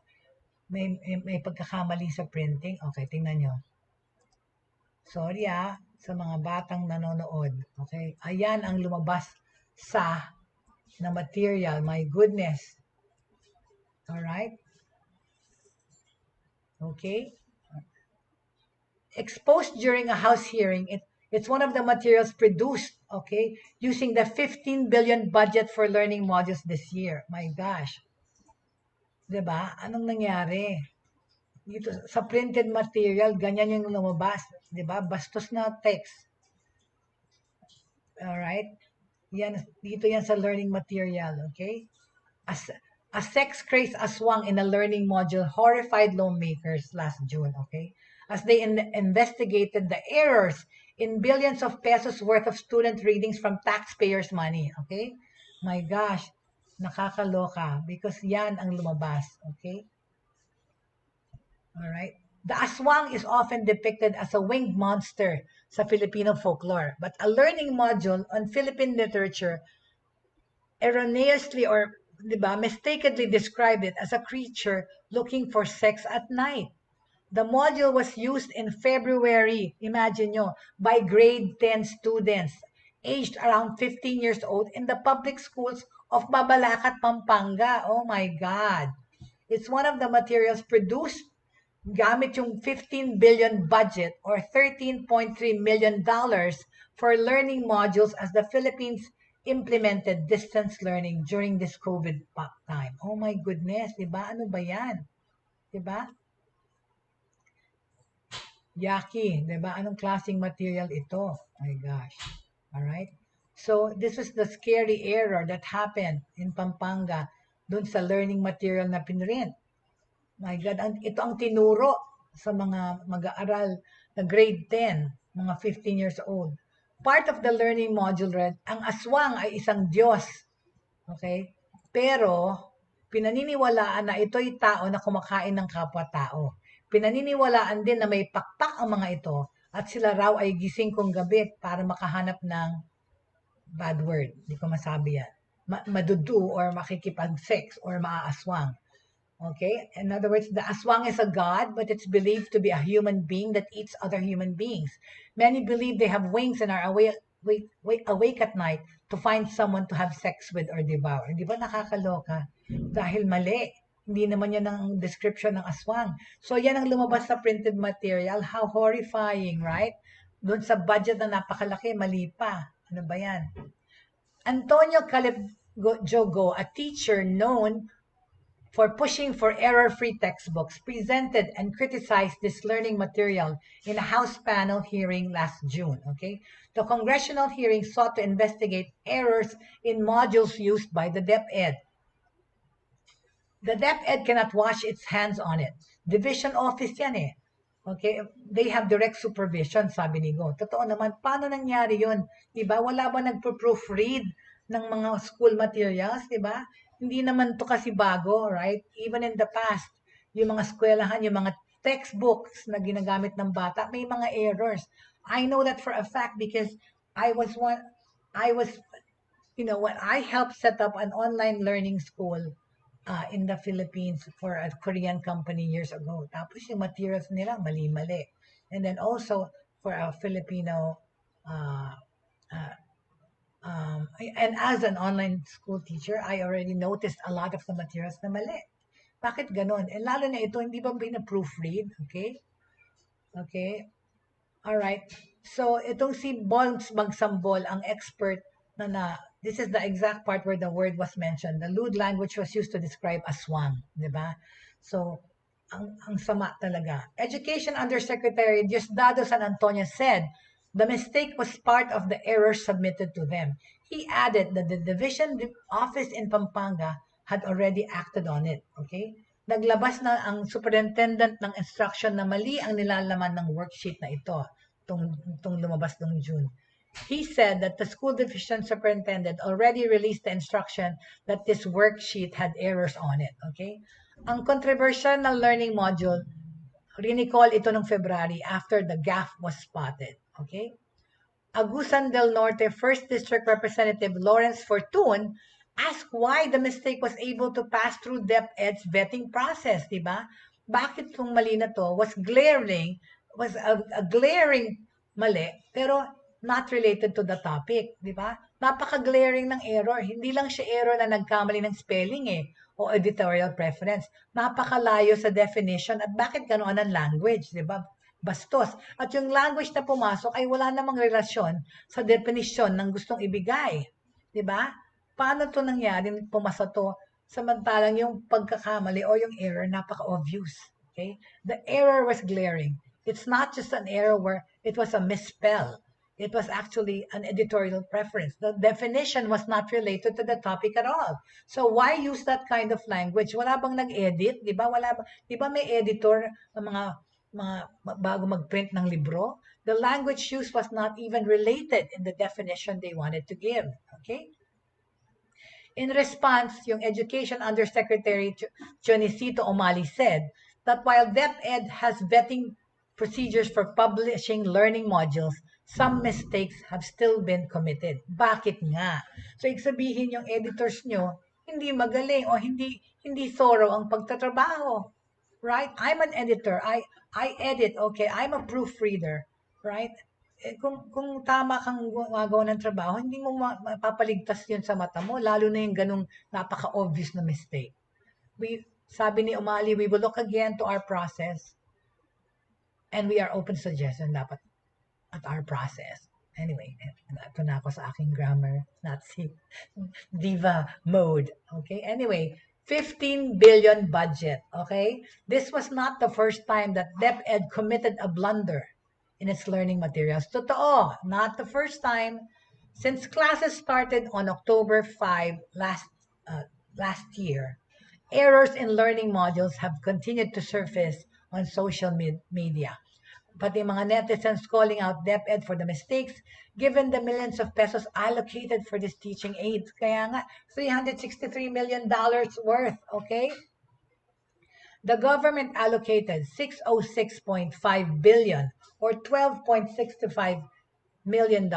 May pagkakamali sa printing. Okay, tingnan nyo. Sorry sa mga batang nanonood. Okay? Ayan ang lumabas na material. My goodness. Alright? Okay? Exposed during a House hearing, it's one of the materials produced, okay, using the 15 billion budget for learning modules this year. My gosh. 'Di ba? Anong nangyari? Dito sa printed material, ganyan yung lumabas, 'di ba? Bastos na text. All right? Dito yan sa learning material, okay? A sex-crazed aswang in a learning module horrified lawmakers last June, okay? As they investigated the errors in billions of pesos worth of student readings from taxpayers' money, okay? My gosh, nakakaloka because yan ang lumabas, okay? All right? The aswang is often depicted as a winged monster sa Filipino folklore, but a learning module on Philippine literature erroneously or mistakenly described it as a creature looking for sex at night. The module was used in February, imagine nyo, by grade 10 students aged around 15 years old in the public schools of Mabalacat, Pampanga. Oh my God. It's one of the materials produced gamit yung 15 billion budget or $13.3 million for learning modules as the Philippines implemented distance learning during this COVID time. Oh my goodness, di ba? Ano ba yan? Di ba? Yaki, di ba? Anong klaseng material ito? My gosh. Alright? So, this is the scary error that happened in Pampanga dun sa learning material na pinrint. My God, ito ang tinuro sa mga mag-aaral na grade 10, mga 15 years old. Part of the learning module read, ang aswang ay isang Diyos. Okay? Pero, pinaniniwalaan na ito'y tao na kumakain ng kapwa-tao. Pinaniniwalaan din na may pakpak ang mga ito at sila raw ay gising kung gabi para makahanap ng bad word. Hindi ko masabi yan. Madudu or makikipag-sex or maaaswang. Okay? In other words, the aswang is a god, but it's believed to be a human being that eats other human beings. Many believe they have wings and are awake at night to find someone to have sex with or devour. Di ba nakakaloka? Dahil mali. Hindi naman yan ang description ng aswang. So yan ang lumabas sa printed material. How horrifying, right? Doon sa budget na napakalaki, mali pa. Ano ba yan? Antonio Calipjogo, a teacher known for pushing for error-free textbooks, presented and criticized this learning material in a House panel hearing last June. Okay, the congressional hearing sought to investigate errors in modules used by the DepEd. The DepEd cannot wash its hands on it. Division office yan eh. Okay, they have direct supervision, sabi ni Go. Totoo naman, paano nangyari yun? Diba? Wala ba nagpo-proofread ng mga school materials, diba? Hindi naman to kasi bago, right? Even in the past, yung mga eskwelahan, yung mga textbooks na ginagamit ng bata, may mga errors. I know that for a fact because I was one, I was, when I helped set up an online learning school in the Philippines for a Korean company years ago. Tapos yung materials nila, mali-mali. And then also for a Filipino uh, uh, and as an online school teacher, I already noticed a lot of the materials na mali. Bakit ganon? And lalo na ito, hindi ba proofread? Okay? Okay? Alright. So, itong si Bongs Magsambol, ang expert this is the exact part where the word was mentioned. The lewd language was used to describe aswang. Diba? So, ang sama talaga. Education Undersecretary Diosdado San Antonio said, the mistake was part of the error submitted to them. He added that the division office in Pampanga had already acted on it. Okay? Naglabas na ang superintendent ng instruction na mali ang nilalaman ng worksheet na ito, itong lumabas noong June. He said that the school division superintendent already released the instruction that this worksheet had errors on it. Okay? Ang controversial na learning module, recall ito noong February after the gaffe was spotted. Okay? Agusan del Norte 1st District Representative Lawrence Fortun asked why the mistake was able to pass through DepEd's vetting process, di ba? Bakit kung mali na to was a glaring mali, pero not related to the topic, di ba? Napaka-glaring ng error. Hindi lang siya error na nagkamali ng spelling o editorial preference. Napakalayo sa definition at bakit ganoon ang language, di ba? Bastos. At yung language na pumasok ay wala namang relasyon sa definition ng gustong ibigay. Di ba? Paano to nangyari pumasa to samantalang yung pagkakamali o yung error napaka-obvious. Okay? The error was glaring. It's not just an error where it was a misspell. It was actually an editorial preference. The definition was not related to the topic at all. So why use that kind of language? Wala bang nag-edit? Di ba? Di ba may editor ng mga bago mag-print ng libro? The language used was not even related in the definition they wanted to give. Okay? In response, yung Education Undersecretary Jonicito Omali said that while DepEd has vetting procedures for publishing learning modules, some mistakes have still been committed. Bakit nga? So, ibig sabihin yung editors nyo, hindi magaling o hindi thorough ang pagtatrabaho. Right? I'm an editor. I edit. Okay, I'm a proofreader. Right? Kung tama kang gumagawa ng trabaho, hindi mo mapapaligtas yun sa mata mo, lalo na yung ganung napaka-obvious na mistake. Sabi ni Umali, we will look again to our process and we are open suggestion dapat at our process. Anyway, ito na ako sa aking grammar, Nazi, diva mode. Okay, anyway, 15 billion budget. Okay, this was not the first time that DepEd committed a blunder in its learning materials. Totoo, not the first time. Since classes started on October 5 last year, errors in learning modules have continued to surface on social media. Pati mga netizens calling out DepEd for the mistakes given the millions of pesos allocated for this teaching aids. Kaya nga, $363 million worth, okay? The government allocated 606.5 billion or $12.65 million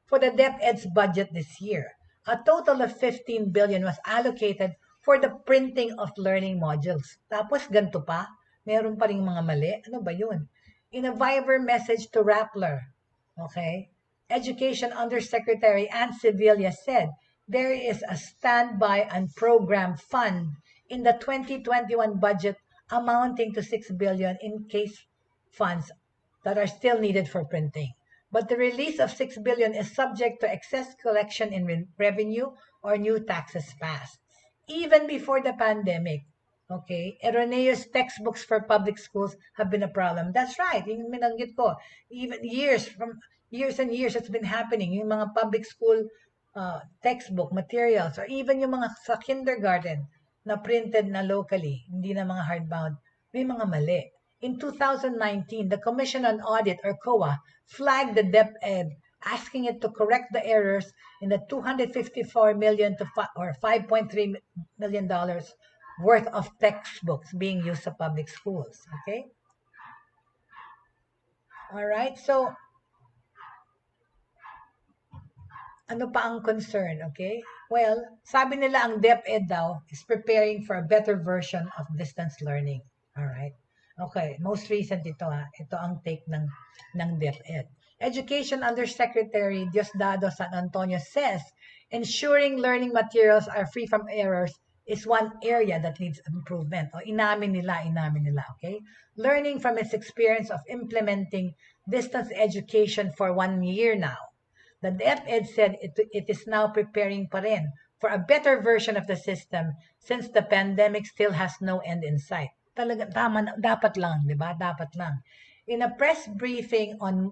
for the DepEd's budget this year. A total of 15 billion was allocated for the printing of learning modules. Tapos ganito pa, meron pa ring mga mali. Ano ba yun? In a Viber message to Rappler, okay, Education Undersecretary Ann Sevilla said, there is a standby and program fund in the 2021 budget amounting to 6 billion in case funds that are still needed for printing. But the release of 6 billion is subject to excess collection in revenue or new taxes passed. Even before the pandemic, okay, erroneous textbooks for public schools have been a problem. That's right, yung minanggit ko. Even years and years it's been happening. Yung mga public school textbook materials or even yung mga sa kindergarten na printed na locally, hindi na mga hardbound, may mga mali. In 2019, the Commission on Audit or COA flagged the DepEd asking it to correct the errors in the $254 million or $5.3 million worth of textbooks being used sa public schools. Okay? All right? So, ano pa ang concern, okay? Well, sabi nila ang DepEd daw is preparing for a better version of distance learning. All right? Okay, most recent ito ha. Ito ang take ng DepEd. Education Undersecretary Diosdado San Antonio says ensuring learning materials are free from errors is one area that needs improvement. O inamin nila, okay? Learning from its experience of implementing distance education for 1 year now. The DepEd said it is now preparing pa rin for a better version of the system since the pandemic still has no end in sight. Talaga, tama, dapat lang, di ba? Dapat lang. In a press briefing on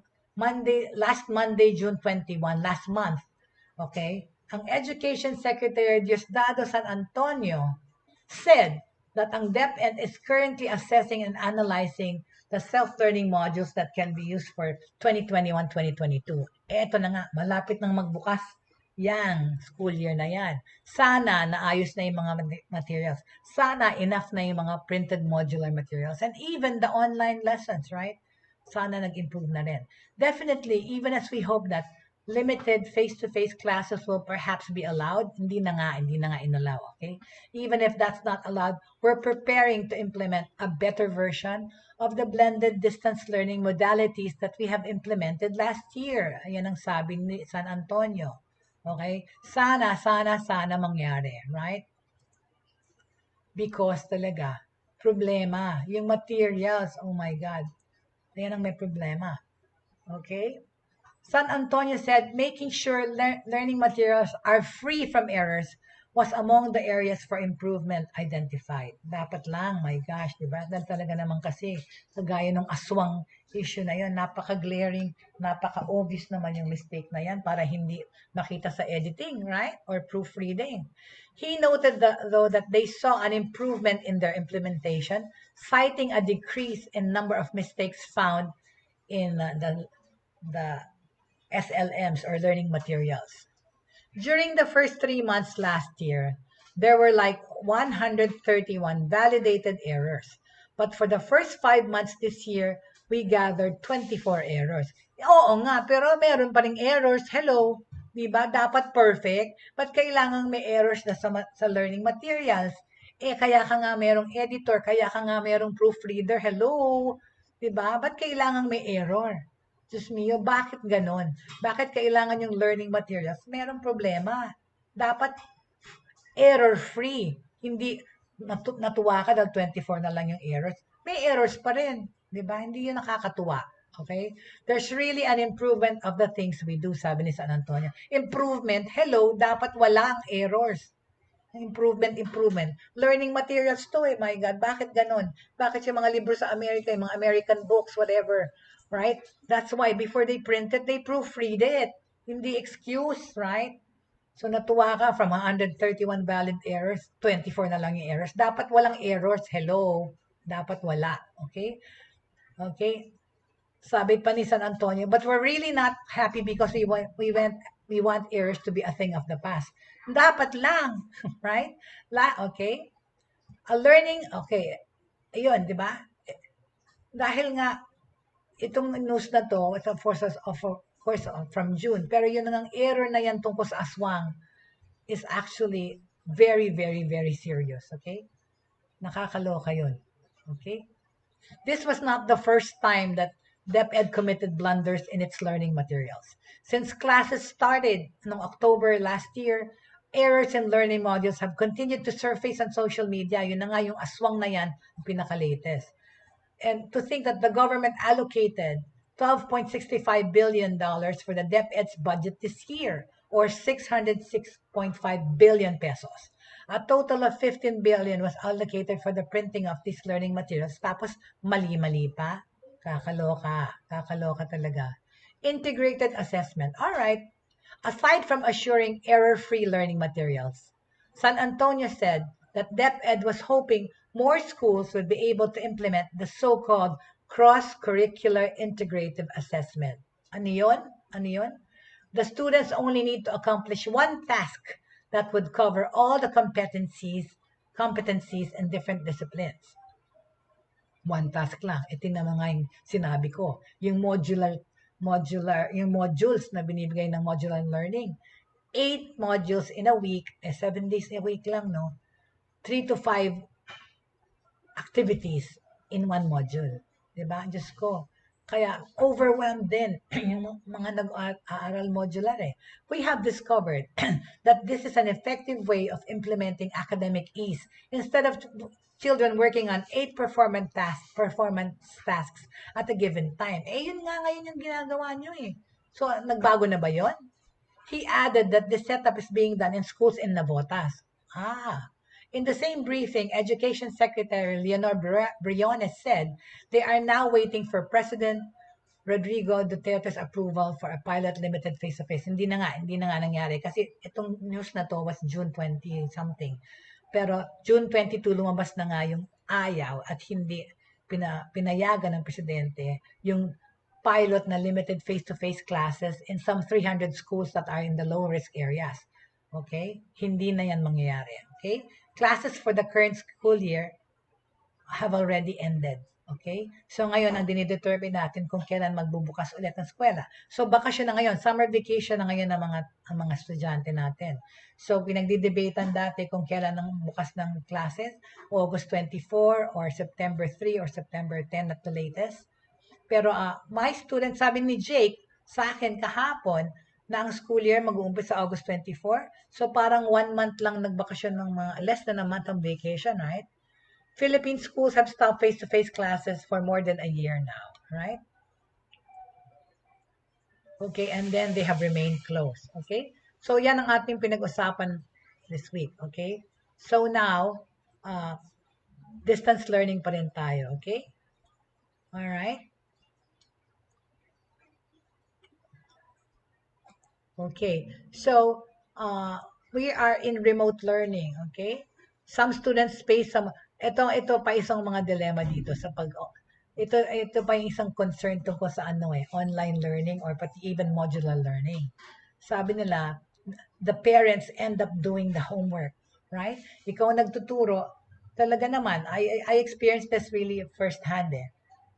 last Monday, June 21, last month, okay, ang Education Secretary Diosdado San Antonio said that ang DepEd is currently assessing and analyzing the self-learning modules that can be used for 2021-2022. Eto na nga, malapit nang magbukas yang school year na yan. Sana naayos na yung mga materials. Sana enough na yung mga printed modular materials. And even the online lessons, right? Sana nag-improve na rin. Definitely, even as we hope that limited face-to-face classes will perhaps be allowed, hindi na nga inalaw, okay? Even if that's not allowed, we're preparing to implement a better version of the blended distance learning modalities that we have implemented last year. Ayan ang sabi ni San Antonio. Okay? Sana mangyari, right? Because talaga, problema. Yung materials, oh my God. Ayan ang may problema. Okay? San Antonio said making sure learning materials are free from errors was among the areas for improvement identified. Dapat lang, my gosh, di ba? Dahil talaga naman kasi, kagaya ng aswang issue na yun, napaka-glaring, napaka-obvious naman yung mistake na yan para hindi makita sa editing, right? Or proofreading. He noted though that they saw an improvement in their implementation, citing a decrease in number of mistakes found in the SLMs or learning materials. During the first 3 months last year, there were like 131 validated errors. But for the first 5 months this year, we gathered 24 errors. Oo nga, pero meron pa ring errors. Hello, di ba? Dapat perfect. But kailangan may errors na sa learning materials. Kaya ka nga merong editor, kaya ka nga merong proofreader. Hello, di ba? Ba't kailangan may error? Diyos mio, bakit ganon? Bakit kailangan yung learning materials? Merong problema. Dapat error-free. Hindi natuwa ka dahil 24 na lang yung errors. May errors pa rin. Di ba? Hindi yun nakakatuwa. Okay? There's really an improvement of the things we do, sabi ni San Antonio. Improvement, hello, dapat wala ang errors. Improvement. Learning materials to my God, bakit ganon? Bakit yung mga libro sa Amerika, yung mga American books, whatever, right? That's why before they print it, they proofread it. Hindi excuse, right? So natuwa ka from 131 valid errors, 24 na lang yung errors. Dapat walang errors, hello. Dapat wala, okay? Okay? Sabi pa ni San Antonio, but we're really not happy because we want errors to be a thing of the past. Dapat lang, right? Okay? Okay. Ayun, di ba? Dahil nga, itong news na to, it's of course, from June, pero yun ang error na yan tungkol sa aswang is actually very, very, very serious, okay? Nakakaloka yun, okay? This was not the first time that DepEd committed blunders in its learning materials. Since classes started in October last year, errors in learning modules have continued to surface on social media. Yun na nga yung aswang na yan, pinaka-latest. And to think that the government allocated $12.65 billion for the DepEd's budget this year, or 606.5 billion pesos. A total of 15 billion was allocated for the printing of these learning materials. Tapos, mali-mali pa. Kakaloka talaga. Integrated assessment. All right. Aside from assuring error-free learning materials, San Antonio said that DepEd was hoping more schools would be able to implement the so-called cross-curricular integrative assessment. Ano yun? The students only need to accomplish one task that would cover all the competencies in different disciplines. One task lang. Ito naman nga yung sinabi ko. Yung yung modules na binibigay ng modular learning. 8 modules in a week, 7 days a week lang, no? 3 to 5 activities in one module. Diba? Diyos ko. Kaya overwhelmed din yung mga nag-aaral modular eh. We have discovered that this is an effective way of implementing academic ease. Instead of children working on 8 performance tasks at a given time. Eh, yun nga ngayon yung ginagawa nyo eh. So, nagbago na ba yun? He added that this setup is being done in schools in Navotas. In the same briefing, Education Secretary Leonor Briones said they are now waiting for President Rodrigo Duterte's approval for a pilot limited face-to-face. Hindi na nga nangyari kasi itong news na to was June 20 something. Pero June 22 lumabas na nga yung ayaw at hindi pinayagan ng presidente yung pilot na limited face-to-face classes in some 300 schools that are in the low-risk areas. Okay? Hindi na yan mangyayari. Okay? Classes for the current school year have already ended. Okay? So ngayon, ang dinidetermine natin kung kailan magbubukas ulit ng eskwela. So bakasyon na ngayon, summer vacation na ngayon ang mga estudyante natin. So pinagdidebatean dati kung kailan ang bukas ng classes, August 24 or September 3 or September 10 at the latest. Pero my student, sabi ni Jake sa akin kahapon, na ang school year mag-uumpisa sa August 24. So parang 1 month lang nagbakasyon ng mga less than a month of vacation, right? Philippine schools have stopped face-to-face classes for more than a year now, right? Okay, and then they have remained closed, okay? So yan ang ating pinag-usapan this week, okay? So now, distance learning pa rin tayo, okay? All right? Okay, so we are in remote learning, okay? Some students face some, ito pa isang mga dilemma dito sa ito pa yung isang concern tungkol sa online learning or pati even modular learning. Sabi nila, the parents end up doing the homework, right? Ikaw nagtuturo, talaga naman, I experienced this really firsthand eh.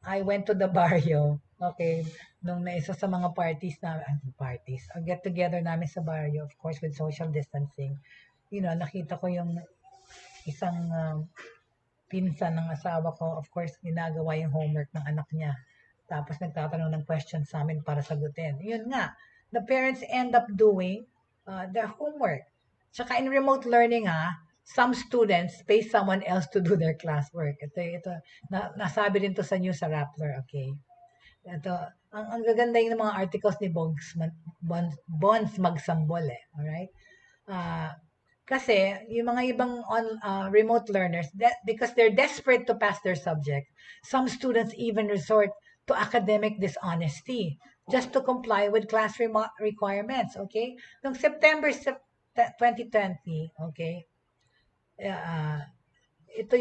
I went to the barrio, okay, nung na isa sa mga get together namin sa barrio, of course, with social distancing. You know, nakita ko yung isang pinsan ng asawa ko, of course, ginagawa yung homework ng anak niya. Tapos nagtatanong ng questions sa amin para sagutin. Yun nga, the parents end up doing their homework. Tsaka in remote learning some students pay someone else to do their classwork. Ito nasabi rin to sa news sa Rappler, okay? Ito, ang gaganda yung mga articles ni Bonds Magsambol alright? Kasi yung mga ibang remote learners, because they're desperate to pass their subject, some students even resort to academic dishonesty just to comply with class requirements, okay? Noong September 2020, okay? Ito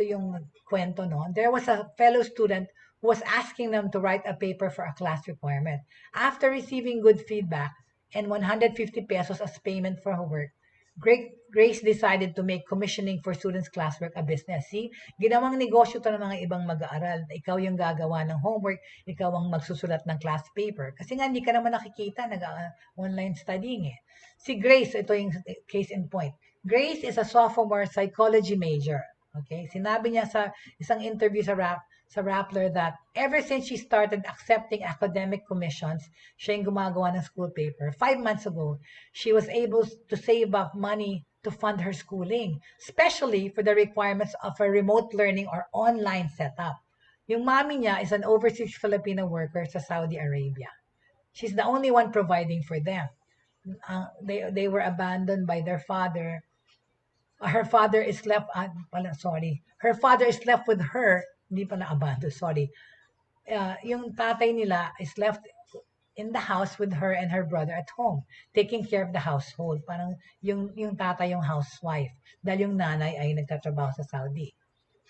yung kwento, no? There was a fellow student who was asking them to write a paper for a class requirement. After receiving good feedback and 150 pesos as payment for her work, Grace decided to make commissioning for students' classwork a business. See, ginawang negosyo to ng mga ibang mag-aaral. Ikaw yung gagawa ng homework, ikaw ang magsusulat ng class paper. Kasi nga, hindi ka naman nakikita, nag-online studying eh. Si Grace, ito yung case in point. Grace is a sophomore psychology major. Okay? Sinabi niya sa isang interview sa Rappler that ever since she started accepting academic commissions, siya yung gumagawa ng school paper. 5 months ago, she was able to save up money to fund her schooling, especially for the requirements of a remote learning or online setup. Yung mommy niya is an overseas Filipino worker sa Saudi Arabia. She's the only one providing for them. They were abandoned by their father. Her father is left, her father is left with her, hindi pa na-abandon, sorry. Yung tatay nila is left in the house with her and her brother at home, taking care of the household. Parang yung tatay yung housewife, dahil yung nanay ay nagtatrabaho sa Saudi.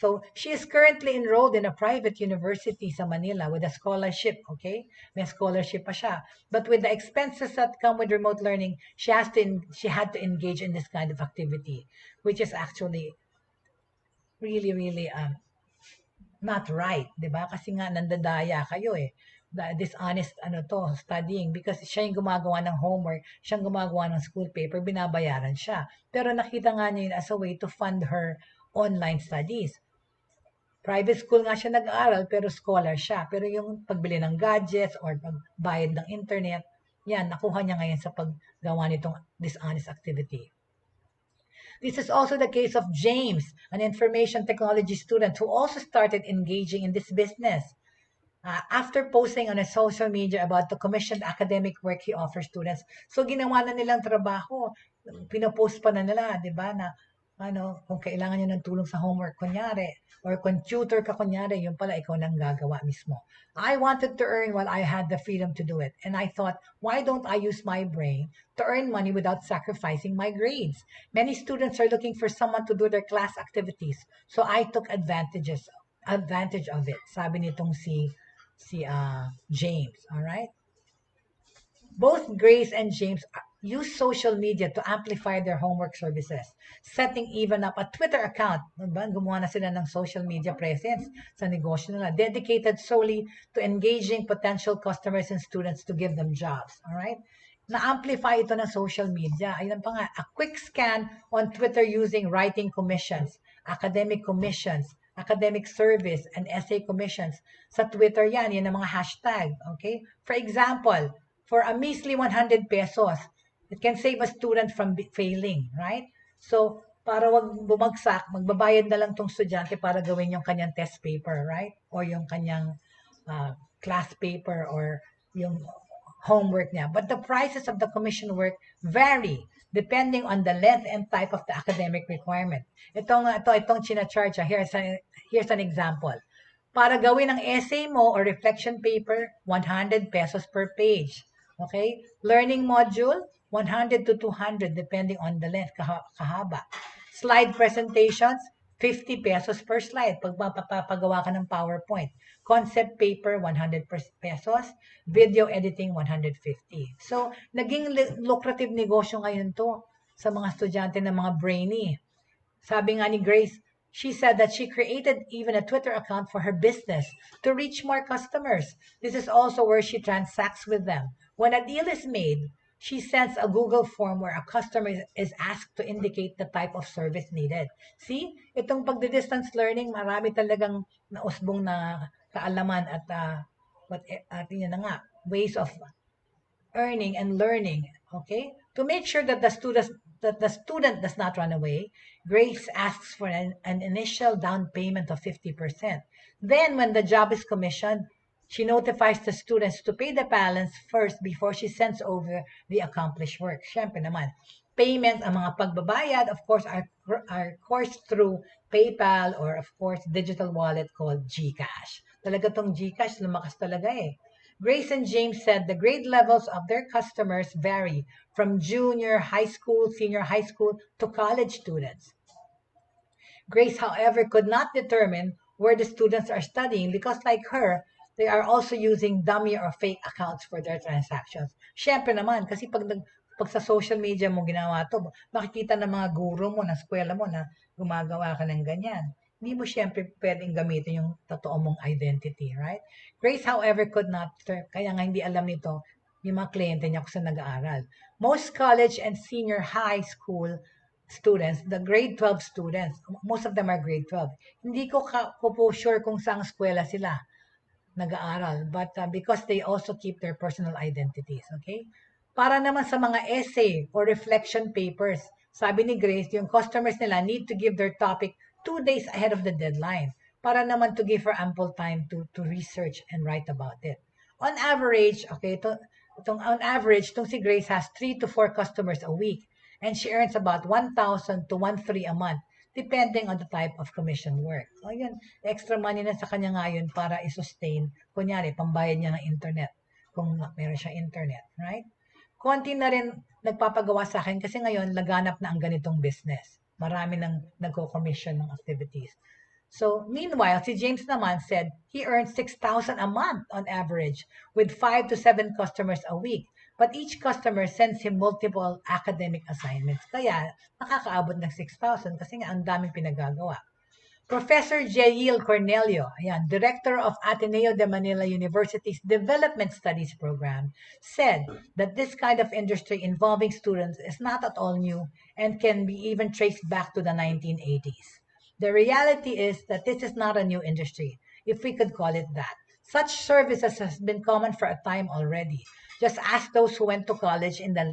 So she is currently enrolled in a private university sa Manila with a scholarship, okay? May scholarship pa siya. But with the expenses that come with remote learning, she had to engage in this kind of activity, which is actually really, really not right, 'di ba? Kasi nga nandadaya kayo eh. Dishonest studying because siya yung gumagawa ng homework, siya yung gumagawa ng school paper, binabayaran siya. Pero nakita nga niya yun as a way to fund her online studies. Private school nga siya nag-aaral pero scholar siya. Pero yung pagbili ng gadgets or pagbayad ng internet, yan, nakuha niya ngayon sa paggawa nitong dishonest activity. This is also the case of James, an information technology student who also started engaging in this business. After posting on his social media about the commissioned academic work he offers students. So, ginawa na nilang trabaho. Pinopost pa na nila, di ba, na kung kailangan nyo ng tulong sa homework, kunyari, or kung tutor ka, kunyari, yun pala, ikaw nang gagawa mismo. I wanted to earn while I had the freedom to do it. And I thought, why don't I use my brain to earn money without sacrificing my grades? Many students are looking for someone to do their class activities. So I took advantage of it. Sabi nitong si James, all right? Both Grace and James use social media to amplify their homework services, setting even up a Twitter account. Gumawa na sila ng social media presence sa negosyo nila, dedicated solely to engaging potential customers and students to give them jobs. All right? Na-amplify ito ng social media. Ayun pa nga, a quick scan on Twitter using writing commissions, academic commissions, academic service, and essay commissions. Sa Twitter yan ang mga hashtag. Okay? For example, for a measly 100 pesos, it can save a student from failing, right? So, para wag bumagsak, magbabayad na lang tong estudyante para gawin yung kanyang test paper, right? Or yung kanyang class paper or yung homework niya. But the prices of the commission work vary depending on the length and type of the academic requirement. Itong china-charge, here's an example. Para gawin ang essay mo or reflection paper, 100 pesos per page. Okay? Learning module, 100 to 200 depending on the length, kahaba. Slide presentations, 50 pesos per slide pag mapapagawa ka ng PowerPoint. Concept paper, 100 pesos. Video editing, 150. So, naging lucrative negosyo ngayon to sa mga estudyante na mga brainy. Sabi nga ni Grace, she said that she created even a Twitter account for her business to reach more customers. This is also where she transacts with them. When a deal is made, she sends a Google form where a customer is asked to indicate the type of service needed. See, itong pagdi-distance learning, marami talagang nausbong na kaalaman at yun na nga, ways of earning and learning. Okay, to make sure that the student does not run away, Grace asks for an initial down payment of 50%. Then, when the job is commissioned, she notifies the students to pay the balance first before she sends over the accomplished work. Siyempre naman, payments, ang mga pagbabayad, of course, are coursed through PayPal or, of course, digital wallet called GCash. Talaga tong GCash, lumakas talaga eh. Grace and James said the grade levels of their customers vary from junior high school, senior high school, to college students. Grace, however, could not determine where the students are studying because, like her, they are also using dummy or fake accounts for their transactions. Siyempre naman, kasi pag sa social media mo ginawa to, makikita ng mga guro mo, na eskwela mo na gumagawa ka ng ganyan. Hindi mo siyempre pwedeng gamitin yung totoo mong identity, right? Grace, however, could not, kaya nga hindi alam nito yung mga kliyente niya kung saan nag-aaral. Most college and senior high school students, the grade 12 students, most of them are grade 12. Hindi ko po sure kung saang eskwela sila nag-aaral, but because they also keep their personal identities, okay? Para naman sa mga essay or reflection papers, sabi ni Grace, yung customers nila need to give their topic 2 days ahead of the deadline para naman to give her ample time to research and write about it. On average, okay, on average, si Grace has 3 to 4 customers a week and she earns about 1,000 to 1,300 a month depending on the type of commission work. So, yun, extra money na sa kanya ngayon para i-sustain, kunyari, pambayad niya ng internet kung meron siya internet, right? Konti na rin nagpapagawa sa akin kasi ngayon laganap na ang ganitong business. Marami nang nagko-commission ng activities. So, meanwhile, si James naman said he earns 6,000 a month on average with 5 to 7 customers a week. But each customer sends him multiple academic assignments. Kaya, nakakaabot ng 6,000 kasi nga ang daming pinagagawa. Professor Jaye Cornelio, ayan, Director of Ateneo de Manila University's Development Studies Program, said that this kind of industry involving students is not at all new and can be even traced back to the 1980s. The reality is that this is not a new industry, if we could call it that. Such services has been common for a time already. Just ask those who went to college in the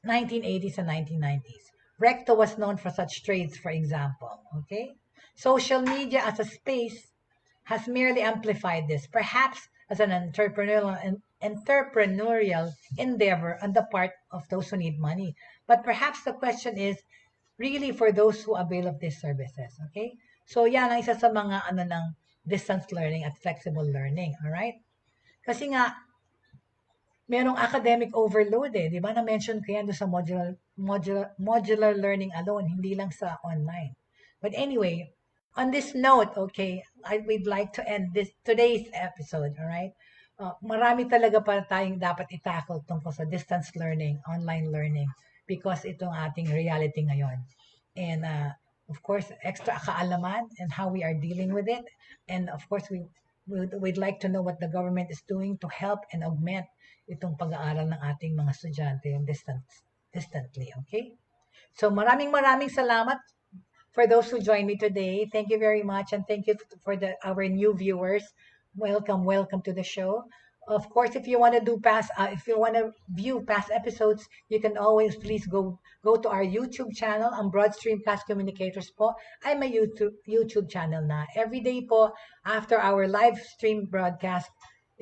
1980s and 1990s. Recto was known for such trades, for example. Okay? Social media as a space has merely amplified this, perhaps as an entrepreneurial endeavor on the part of those who need money. But perhaps the question is really for those who avail of these services. Okay? So yan ang isa sa mga ng distance learning at flexible learning. Alright? Kasi nga, merong academic overload di ba? Na-mention ko yan doon sa modular learning alone, hindi lang sa online. But anyway, on this note, okay, we'd like to end today's episode, alright? Marami talaga pa tayong dapat i-tackle tungkol sa distance learning, online learning, because itong ating reality ngayon. And of course, extra kaalaman and how we are dealing with it. And of course, we'd like to know what the government is doing to help and augment itong pag-aaral ng ating mga estudyante distantly, okay? So maraming salamat for those who joined me today. Thank you very much, and thank you for our new viewers. Welcome to the show. Of course, if you want to view past episodes, you can always please go to our YouTube channel, ang Broadstream Class Communicators po. Ay may YouTube channel na. Every day po, after our live stream broadcast,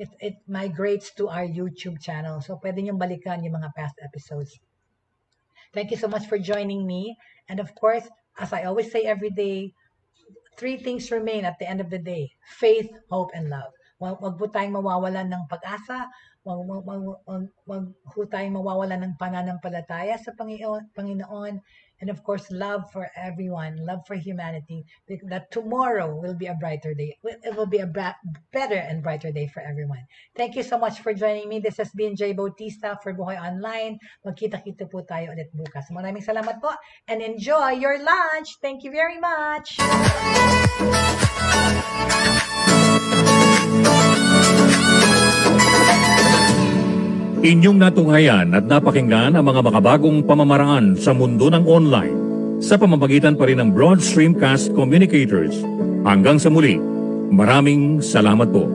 it migrates to our YouTube channel. So, pwede niyong balikan yung mga past episodes. Thank you so much for joining me. And of course, as I always say every day, 3 things remain at the end of the day: faith, hope, and love. Wag po tayong mawawalan ng pag-asa. Wag po tayong mawawalan ng pananampalataya sa Panginoon. And of course, love for everyone, love for humanity, that tomorrow will be a brighter day. It will be a better and brighter day for everyone. Thank you so much for joining me. This has been Jaye Bautista for Buhay Online. Magkita-kita po tayo ulit bukas. Maraming salamat po and enjoy your lunch. Thank you very much. Inyong natunghayan at napakinggan ang mga makabagong pamamaraan sa mundo ng online sa pamamagitan pa rin ng Broad Streamcast Communicators. Hanggang sa muli, maraming salamat po.